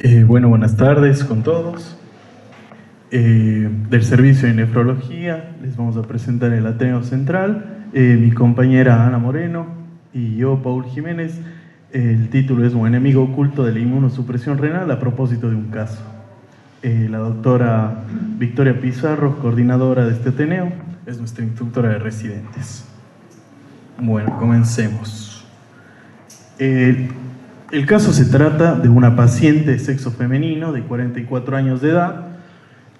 Buenas tardes con todos. Del servicio de nefrología les vamos a presentar el Ateneo Central, mi compañera Ana Moreno y yo, Paul Jiménez. El título es Un enemigo oculto de la inmunosupresión renal a propósito de un caso. La doctora Victoria Pizarro, coordinadora de este Ateneo, es nuestra instructora de residentes. Bueno, comencemos. El caso se trata de una paciente de sexo femenino de 44 años de edad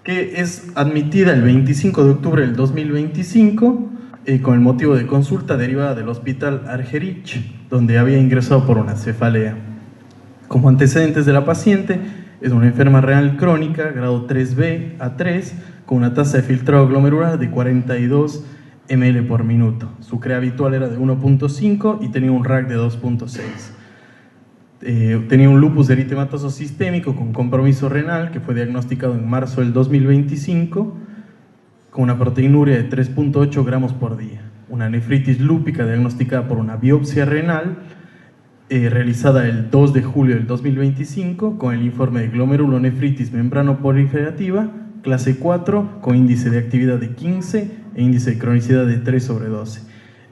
que es admitida el 25 de octubre del 2025 con el motivo de consulta derivada del hospital Argerich, donde había ingresado por una cefalea. Como antecedentes de la paciente, es una enferma renal crónica, grado 3B a 3, con una tasa de filtrado glomerular de 42 ml por minuto. Su CREA habitual era de 1.5 y tenía un RAC de 2.6. Tenía un lupus eritematoso sistémico con compromiso renal que fue diagnosticado en marzo del 2025 con una proteinuria de 3.8 gramos por día, una nefritis lúpica diagnosticada por una biopsia renal realizada el 2 de julio del 2025 con el informe de glomerulonefritis membranoproliferativa clase 4 con índice de actividad de 15 e índice de cronicidad de 3/12.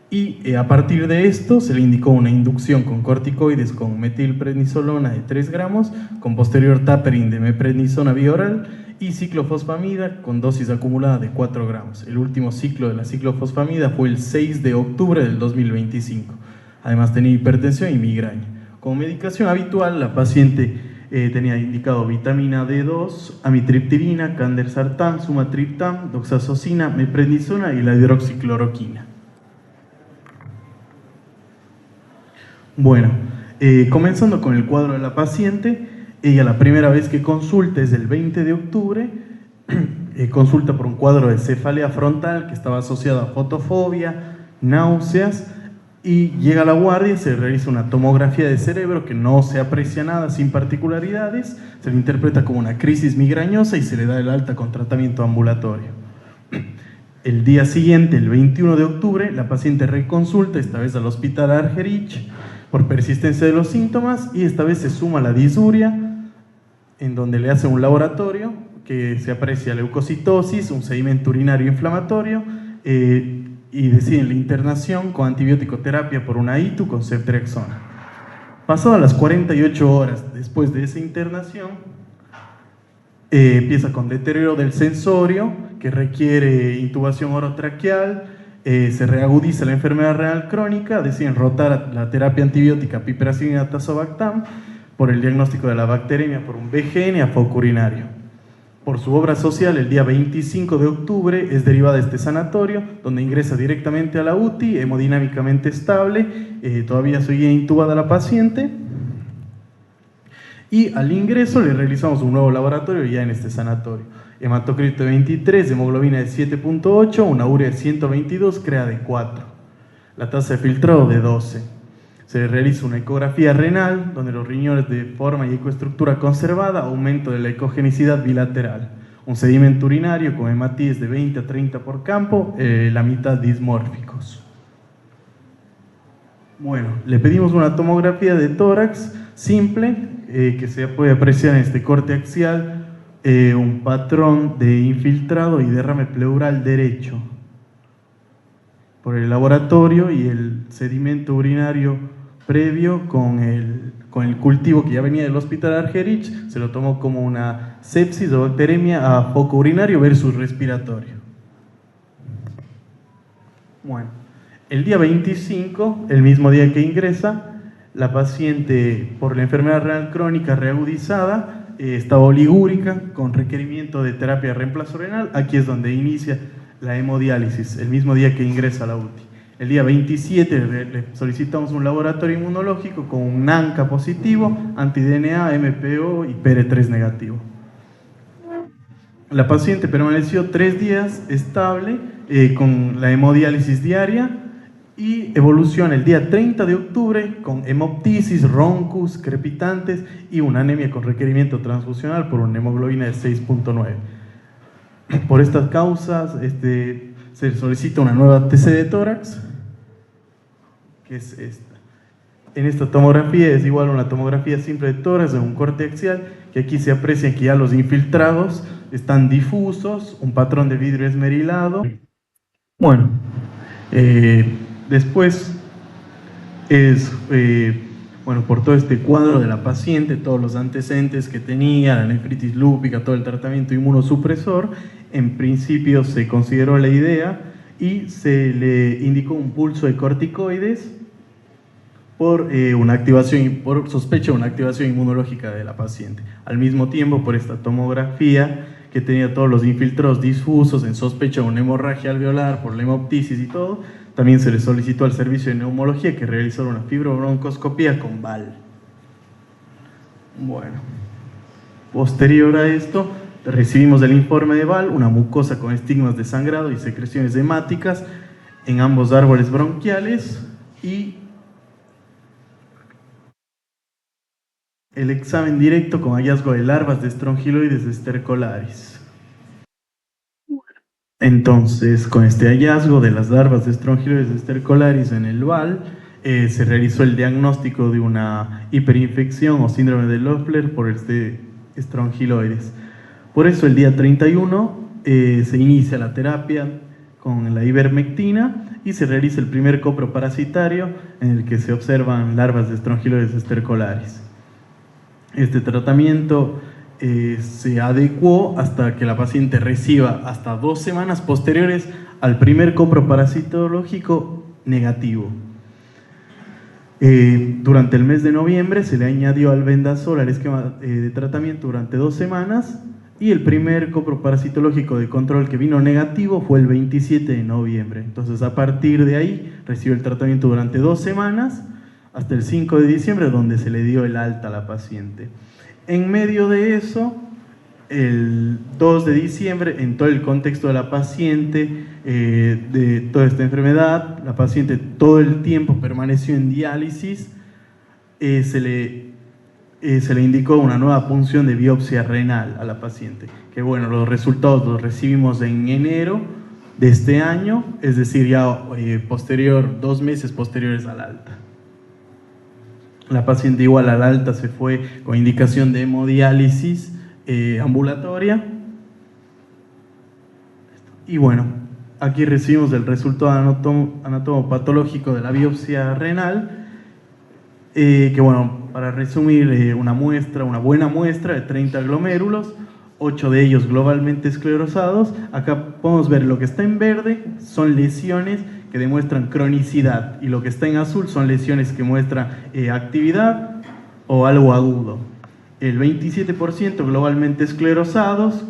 Y a partir de esto se le indicó una inducción con corticoides con metilprednisolona de 3 gramos, con posterior tapering de meprednisona bioral y ciclofosfamida con dosis acumulada de 4 gramos. El último ciclo de la ciclofosfamida fue el 6 de octubre del 2025. Además tenía hipertensión y migraña. Como medicación habitual, la paciente tenía indicado vitamina D2, amitriptilina, candersartán, sumatriptán, doxazosina, meprednisona y la hidroxicloroquina. Bueno, comenzando con el cuadro de la paciente, ella la primera vez que consulta es el 20 de octubre, consulta por un cuadro de cefalea frontal que estaba asociado a fotofobia, náuseas, y llega a la guardia, se realiza una tomografía de cerebro que no se aprecia nada, sin particularidades, se le interpreta como una crisis migrañosa y se le da el alta con tratamiento ambulatorio. El día siguiente, el 21 de octubre, la paciente reconsulta, esta vez al hospital Argerich, por persistencia de los síntomas, y esta vez se suma la disuria, en donde le hace un laboratorio que se aprecia leucocitosis, un sedimento urinario inflamatorio, y deciden la internación con antibiótico terapia por una ITU con ceftriaxona. Pasadas las 48 horas después de esa internación, empieza con deterioro del sensorio que requiere intubación orotraqueal, se reagudiza la enfermedad renal crónica, deciden rotar la terapia antibiótica piperacillina tazobactam por el diagnóstico de la bacteremia por un BGN a foco urinario. Por su obra social, el día 25 de octubre es derivada de este sanatorio, donde ingresa directamente a la UTI, hemodinámicamente estable, todavía seguía intubada la paciente, y al ingreso le realizamos un nuevo laboratorio ya en este sanatorio. Hematocrito de 23, hemoglobina de 7.8, una urea de 122, CREA de 4. La tasa de filtrado de 12. Se le realiza una ecografía renal, donde los riñones de forma y ecoestructura conservada, aumento de la ecogenicidad bilateral. Un sedimento urinario con hematíes de 20 a 30 por campo, la mitad dismórficos. Bueno, le pedimos una tomografía de tórax simple, que se puede apreciar en este corte axial, un patrón de infiltrado y derrame pleural derecho por el laboratorio y el sedimento urinario previo con el cultivo que ya venía del hospital Argerich, se lo tomó como una sepsis o bacteremia a foco urinario versus respiratorio. Bueno, el día 25, el mismo día que ingresa, la paciente por la enfermedad renal crónica reagudizada estaba oligúrica con requerimiento de terapia de reemplazo renal. Aquí es donde inicia la hemodiálisis, el mismo día que ingresa a la UTI. El día 27 le solicitamos un laboratorio inmunológico con un NANCA positivo, anti-DNA, MPO y PR3 negativo. La paciente permaneció 3 días estable con la hemodiálisis diaria y evoluciona el día 30 de octubre con hemoptisis, roncus, crepitantes y una anemia con requerimiento transfusional por una hemoglobina de 6.9. Por estas causas se solicita una nueva TC de tórax, que es esta. En esta tomografía es igual a una tomografía simple de tórax en un corte axial, que aquí se aprecia que ya los infiltrados están difusos, un patrón de vidrio esmerilado. Bueno, después es, bueno, por todo este cuadro de la paciente, todos los antecedentes que tenía, la nefritis lúpica, todo el tratamiento inmunosupresor, en principio se consideró la idea y se le indicó un pulso de corticoides por sospecha de una activación inmunológica de la paciente. Al mismo tiempo, por esta tomografía que tenía todos los infiltrados difusos en sospecha de una hemorragia alveolar por la hemoptisis y todo, también se le solicitó al servicio de neumología que realizara una fibrobroncoscopía con VAL. Bueno, posterior a esto, recibimos el informe de VAL, una mucosa con estigmas de sangrado y secreciones hemáticas en ambos árboles bronquiales y el examen directo con hallazgo de larvas de estrongiloides estercolaris. Entonces, con este hallazgo de las larvas de estrongiloides estercolaris en el VAL, se realizó el diagnóstico de una hiperinfección o síndrome de Loeffler por este estrongiloides. Por eso, el día 31 se inicia la terapia con la ivermectina y se realiza el primer coproparasitario en el que se observan larvas de estrongiloides estercolaris. Este tratamiento se adecuó hasta que la paciente reciba hasta 2 semanas posteriores al primer coproparasitológico negativo. Durante el mes de noviembre se le añadió albendazol al esquema de tratamiento durante 2 semanas y el primer coproparasitológico de control que vino negativo fue el 27 de noviembre. Entonces, a partir de ahí recibió el tratamiento durante 2 semanas hasta el 5 de diciembre, donde se le dio el alta a la paciente. En medio de eso, el 2 de diciembre, en todo el contexto de la paciente, de toda esta enfermedad, la paciente todo el tiempo permaneció en diálisis, se le indicó una nueva punción de biopsia renal a la paciente, que bueno, los resultados los recibimos en enero de este año, es decir, ya 2 meses posteriores al alta. La paciente igual al alta se fue con indicación de hemodiálisis ambulatoria. Y bueno, aquí recibimos el resultado anatomopatológico de la biopsia renal, que bueno, para resumir, una buena muestra de 30 glomérulos, 8 de ellos globalmente esclerosados. Acá podemos ver lo que está en verde, son lesiones que demuestran cronicidad, y lo que está en azul son lesiones que muestran actividad o algo agudo. El 27% globalmente esclerosados,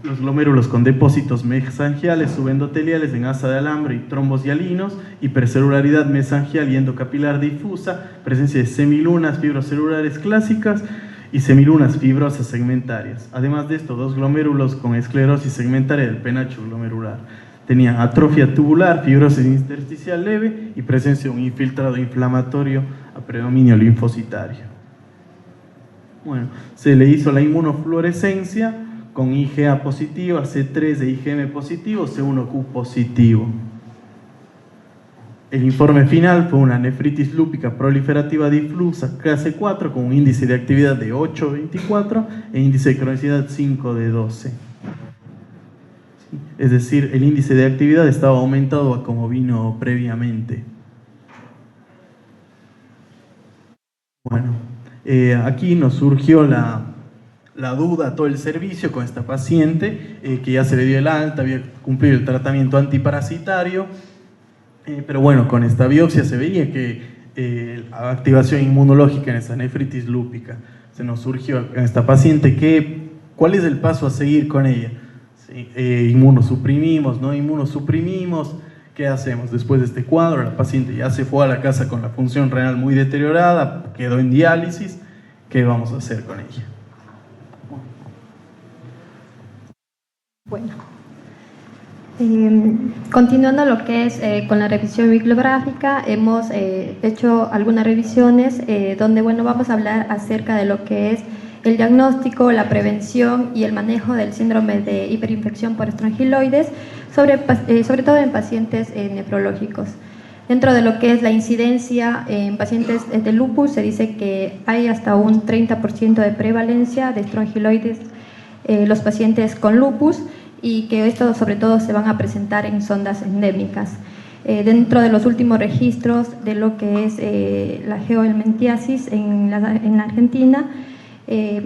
los glomérulos con depósitos mesangiales subendoteliales en asa de alambre y trombos hialinos, hipercelularidad mesangial y endocapilar difusa, presencia de semilunas fibrocelulares clásicas y semilunas fibrosas segmentarias. Además de esto, 2 glomérulos con esclerosis segmentaria del penacho glomerular. Tenían atrofia tubular, fibrosis intersticial leve y presencia de un infiltrado inflamatorio a predominio linfocitario. Bueno, se le hizo la inmunofluorescencia con IgA positiva, C3 de IgM positivo, C1q positivo. El informe final fue una nefritis lúpica proliferativa difusa clase 4 con un índice de actividad de 8,24 e índice de cronicidad 5 de 12. Es decir, el índice de actividad estaba aumentado a como vino previamente. Bueno, aquí nos surgió la duda a todo el servicio con esta paciente, que ya se le dio el alta, había cumplido el tratamiento antiparasitario, pero bueno, con esta biopsia se veía que la activación inmunológica en esa nefritis lúpica. Se nos surgió en esta paciente ¿cuál es el paso a seguir con ella? Inmunosuprimimos, no inmunosuprimimos, ¿qué hacemos? Después de este cuadro, la paciente ya se fue a la casa con la función renal muy deteriorada, quedó en diálisis, ¿qué vamos a hacer con ella? Bueno, continuando lo que es con la revisión bibliográfica, hemos hecho algunas revisiones donde bueno, vamos a hablar acerca de lo que es el diagnóstico, la prevención y el manejo del síndrome de hiperinfección por estrongiloides, sobre todo en pacientes nefrológicos. Dentro de lo que es la incidencia en pacientes de lupus, se dice que hay hasta un 30% de prevalencia de estrongiloides los pacientes con lupus, y que esto sobre todo se van a presentar en zonas endémicas. Dentro de los últimos registros de lo que es la geohelminthiasis en la Argentina,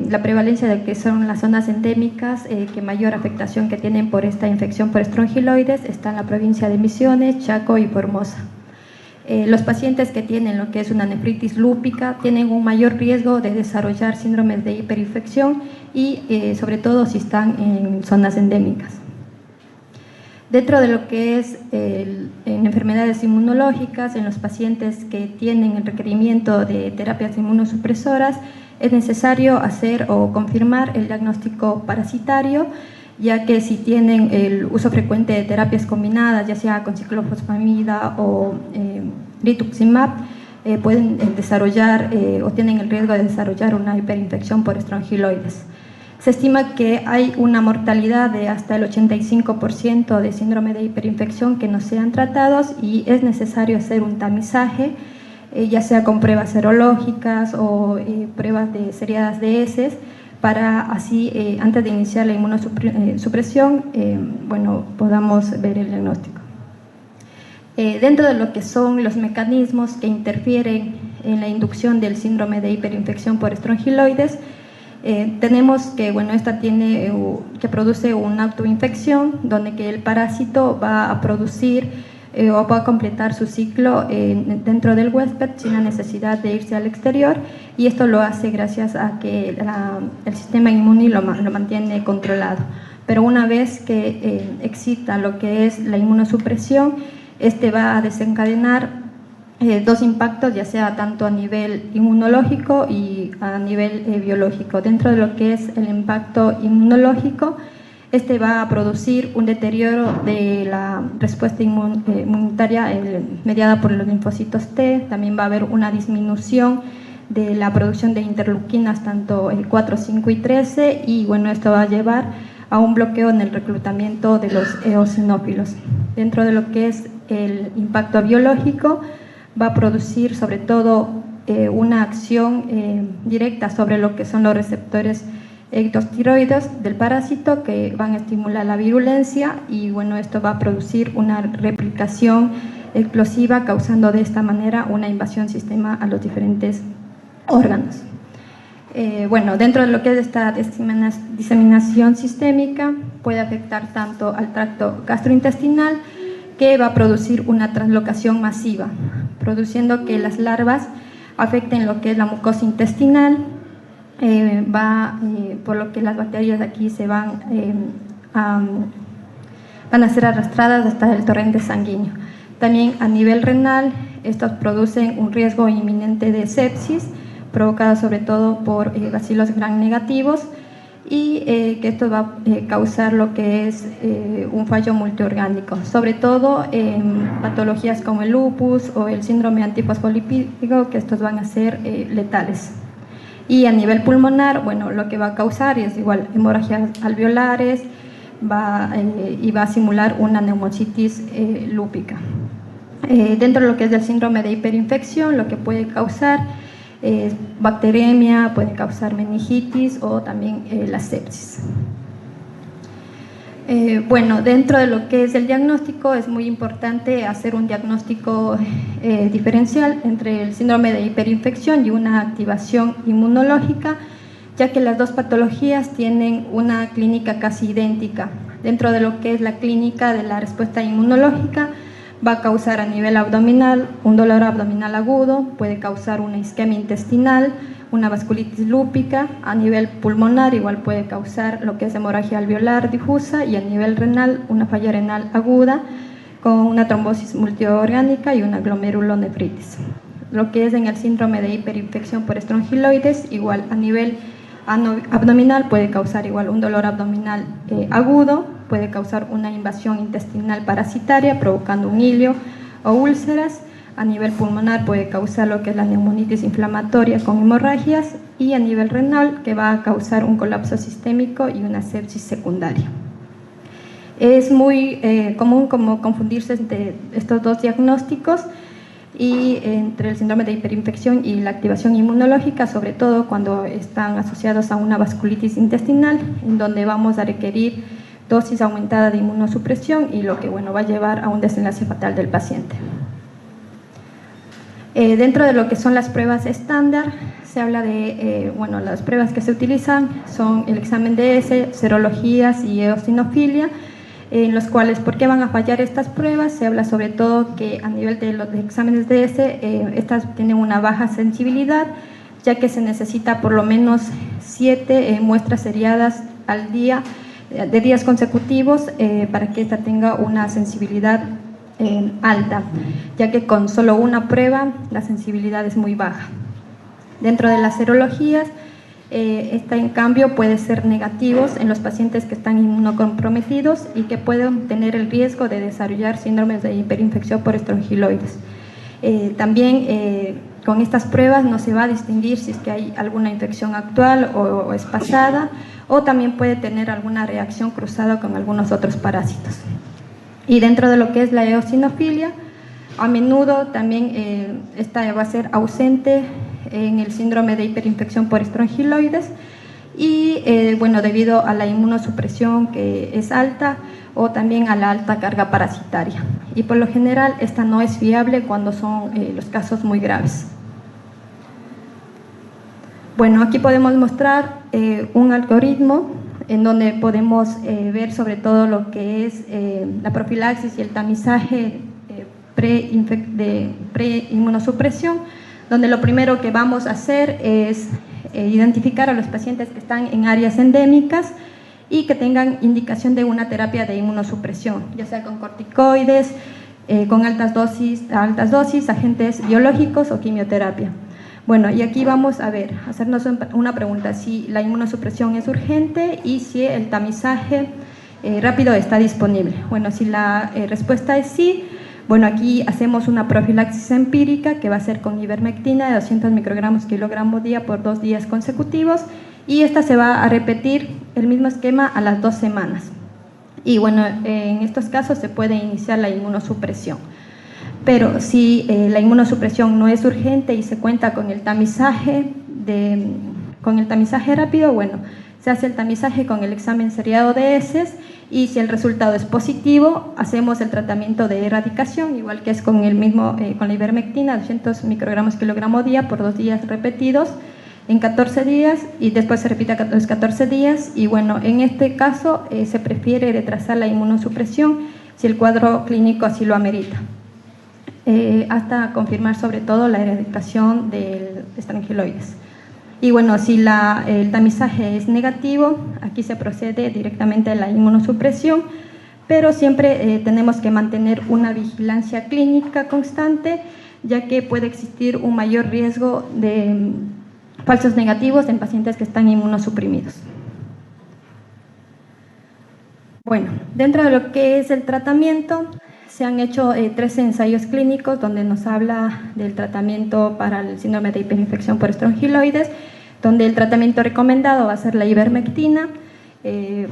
la prevalencia de que son las zonas endémicas que mayor afectación que tienen por esta infección por estrongiloides está en la provincia de Misiones, Chaco y Formosa. Los pacientes que tienen lo que es una nefritis lúpica tienen un mayor riesgo de desarrollar síndromes de hiperinfección y sobre todo si están en zonas endémicas. Dentro de lo que es en enfermedades inmunológicas, en los pacientes que tienen el requerimiento de terapias inmunosupresoras, es necesario hacer o confirmar el diagnóstico parasitario, ya que si tienen el uso frecuente de terapias combinadas, ya sea con ciclofosfamida o rituximab, pueden desarrollar o tienen el riesgo de desarrollar una hiperinfección por estrongiloides. Se estima que hay una mortalidad de hasta el 85% de síndrome de hiperinfección que no sean tratados, y es necesario hacer un tamizaje, ya sea con pruebas serológicas o pruebas seriadas de heces, para así, antes de iniciar la inmunosupresión, podamos ver el diagnóstico. Dentro de lo que son los mecanismos que interfieren en la inducción del síndrome de hiperinfección por estrongiloides, tenemos que, esta que produce una autoinfección, donde que el parásito va a producir o va a completar su ciclo dentro del huésped sin la necesidad de irse al exterior, y esto lo hace gracias a que el sistema inmune lo mantiene controlado. Pero una vez que excita lo que es la inmunosupresión, este va a desencadenar dos impactos, ya sea tanto a nivel inmunológico y a nivel biológico. Dentro de lo que es el impacto inmunológico, este va a producir un deterioro de la respuesta inmunitaria mediada por los linfocitos T. También va a haber una disminución de la producción de interleuquinas, tanto 4, 5 y 13, y esto va a llevar a un bloqueo en el reclutamiento de los eosinófilos. Dentro de lo que es el impacto biológico, va a producir sobre todo una acción directa sobre lo que son los receptores ectostiroides del parásito, que van a estimular la virulencia, y esto va a producir una replicación explosiva, causando de esta manera una invasión sistema a los diferentes órganos. Dentro de lo que es esta diseminación sistémica, puede afectar tanto al tracto gastrointestinal, que va a producir una translocación masiva, produciendo que las larvas afecten lo que es la mucosa intestinal, por lo que las bacterias de aquí se van a ser arrastradas hasta el torrente sanguíneo. También a nivel renal, estos producen un riesgo inminente de sepsis, provocada sobre todo por bacilos gram negativos, y que esto va a causar lo que es un fallo multiorgánico, sobre todo en patologías como el lupus o el síndrome antifosfolipídico, que estos van a ser letales. Y a nivel pulmonar, lo que va a causar es igual hemorragias alveolares, y va a simular una neumocitis lúpica. Dentro de lo que es el síndrome de hiperinfección, lo que puede causar es bacteremia, puede causar meningitis o también la sepsis. Dentro de lo que es el diagnóstico, es muy importante hacer un diagnóstico diferencial entre el síndrome de hiperinfección y una activación inmunológica, ya que las dos patologías tienen una clínica casi idéntica. Dentro de lo que es la clínica de la respuesta inmunológica, va a causar a nivel abdominal un dolor abdominal agudo, puede causar una isquemia intestinal, una vasculitis lúpica. A nivel pulmonar igual puede causar lo que es hemorragia alveolar difusa, y a nivel renal una falla renal aguda con una trombosis multiorgánica y una glomerulonefritis. Lo que es en el síndrome de hiperinfección por estrongiloides, igual a nivel abdominal puede causar igual un dolor abdominal agudo, puede causar una invasión intestinal parasitaria provocando un hilio o úlceras. A nivel pulmonar puede causar lo que es la neumonitis inflamatoria con hemorragias, y a nivel renal que va a causar un colapso sistémico y una sepsis secundaria. Es muy común como confundirse entre estos dos diagnósticos, y entre el síndrome de hiperinfección y la activación inmunológica, sobre todo cuando están asociados a una vasculitis intestinal, en donde vamos a requerir dosis aumentada de inmunosupresión y lo que va a llevar a un desenlace fatal del paciente. Dentro de lo que son las pruebas estándar, se habla de, las pruebas que se utilizan son el examen de S, serologías y eosinofilia, en los cuales, ¿por qué van a fallar estas pruebas? Se habla sobre todo que a nivel de los exámenes de S, estas tienen una baja sensibilidad, ya que se necesita por lo menos 7 muestras seriadas al día, de días consecutivos, para que esta tenga una sensibilidad alta, ya que con solo una prueba la sensibilidad es muy baja. Dentro de las serologías, esta en cambio puede ser negativos en los pacientes que están inmunocomprometidos y que pueden tener el riesgo de desarrollar síndromes de hiperinfección por estrongiloides. También con estas pruebas no se va a distinguir si es que hay alguna infección actual o es pasada, o también puede tener alguna reacción cruzada con algunos otros parásitos. Y dentro de lo que es la eosinofilia, a menudo también esta va a ser ausente en el síndrome de hiperinfección por estrongiloides y debido a la inmunosupresión que es alta o también a la alta carga parasitaria. Y por lo general esta no es fiable cuando son los casos muy graves. Bueno, aquí podemos mostrar un algoritmo en donde podemos ver sobre todo lo que es la profilaxis y el tamizaje de preinmunosupresión, donde lo primero que vamos a hacer es identificar a los pacientes que están en áreas endémicas y que tengan indicación de una terapia de inmunosupresión, ya sea con corticoides, con altas dosis, agentes biológicos o quimioterapia. Bueno, y aquí vamos a ver, hacernos una pregunta, si la inmunosupresión es urgente y si el tamizaje rápido está disponible. Bueno, si la respuesta es sí, bueno, aquí hacemos una profilaxis empírica que va a ser con ivermectina de 200 microgramos kilogramo día por 2 días consecutivos, y esta se va a repetir el mismo esquema a las 2 semanas. Y bueno, en estos casos se puede iniciar la inmunosupresión. Pero si la inmunosupresión no es urgente y se cuenta con el tamizaje rápido, bueno, se hace el tamizaje con el examen seriado de heces, y si el resultado es positivo, hacemos el tratamiento de erradicación, igual que es con la ivermectina, 200 microgramos kilogramo día por 2 días repetidos en 14 días, y después se repite los 14 días. Y bueno, en este caso se prefiere retrasar la inmunosupresión si el cuadro clínico así lo amerita, hasta confirmar sobre todo la erradicación de estrongiloides. Y bueno, si el tamizaje es negativo, aquí se procede directamente a la inmunosupresión, pero siempre tenemos que mantener una vigilancia clínica constante, ya que puede existir un mayor riesgo de falsos negativos en pacientes que están inmunosuprimidos. Bueno, dentro de lo que es el tratamiento, se han hecho 13 ensayos clínicos donde nos habla del tratamiento para el síndrome de hiperinfección por estrongiloides, donde el tratamiento recomendado va a ser la ivermectina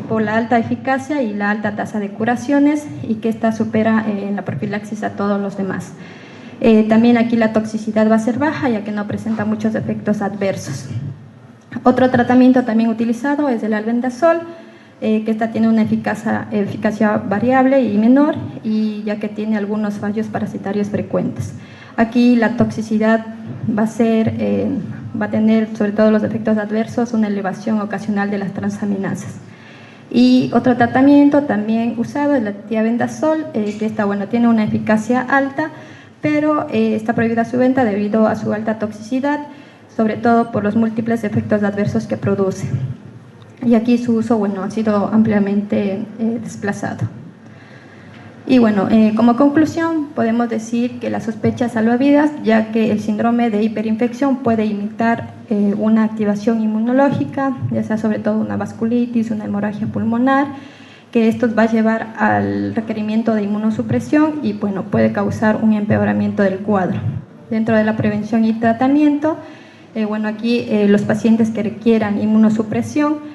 por la alta eficacia y la alta tasa de curaciones, y que esta supera en la profilaxis a todos los demás. También aquí la toxicidad va a ser baja, ya que no presenta muchos efectos adversos. Otro tratamiento también utilizado es el albendazol, que esta tiene una eficacia variable y menor, y ya que tiene algunos fallos parasitarios frecuentes. Aquí la toxicidad va a tener sobre todo los efectos adversos, una elevación ocasional de las transaminasas. Y otro tratamiento también usado es la tiabendazol, que esta tiene una eficacia alta, pero está prohibida su venta debido a su alta toxicidad, sobre todo por los múltiples efectos adversos que produce. Y aquí su uso ha sido ampliamente desplazado. Y como conclusión podemos decir que la sospecha salvavidas, ya que el síndrome de hiperinfección puede imitar una activación inmunológica, ya sea sobre todo una vasculitis, una hemorragia pulmonar, que esto va a llevar al requerimiento de inmunosupresión y puede causar un empeoramiento del cuadro. Dentro de la prevención y tratamiento, aquí los pacientes que requieran inmunosupresión,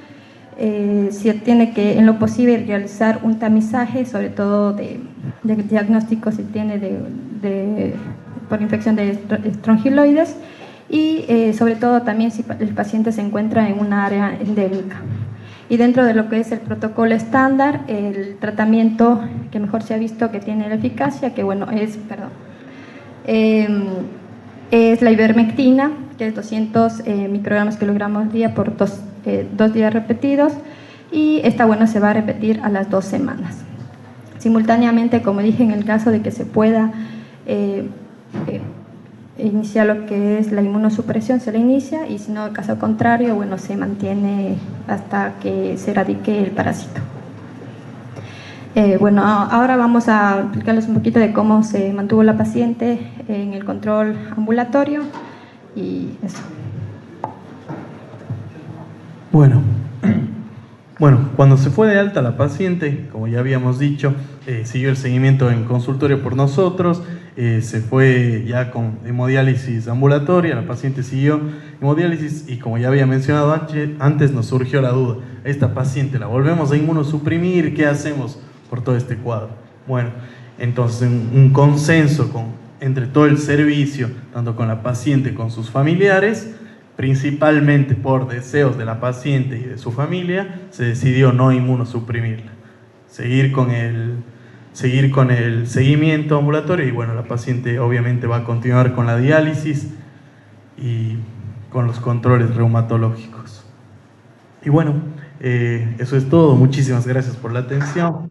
se tiene que en lo posible realizar un tamizaje, sobre todo de diagnóstico si tiene por infección de estrongiloides y sobre todo también si el paciente se encuentra en una área endémica. Y dentro de lo que es el protocolo estándar, el tratamiento que mejor se ha visto que tiene la eficacia, que bueno, es la ivermectina, que es 200 microgramos kilogramos día por 2 días repetidos, y esta se va a repetir a las 2 semanas. Simultáneamente, como dije, en el caso de que se pueda iniciar lo que es la inmunosupresión, se la inicia, y si no, en caso contrario, se mantiene hasta que se erradique el parásito. Ahora vamos a explicarles un poquito de cómo se mantuvo la paciente en el control ambulatorio y eso. Bueno, cuando se fue de alta la paciente, como ya habíamos dicho, siguió el seguimiento en consultorio por nosotros, se fue ya con hemodiálisis ambulatoria, la paciente siguió hemodiálisis y como ya había mencionado antes nos surgió la duda, esta paciente la volvemos a inmunosuprimir, ¿qué hacemos por todo este cuadro? Bueno, entonces un consenso entre todo el servicio, tanto con la paciente con sus familiares, principalmente por deseos de la paciente y de su familia, se decidió no inmunosuprimirla, seguir con el seguimiento ambulatorio y la paciente obviamente va a continuar con la diálisis y con los controles reumatológicos. Y eso es todo, muchísimas gracias por la atención.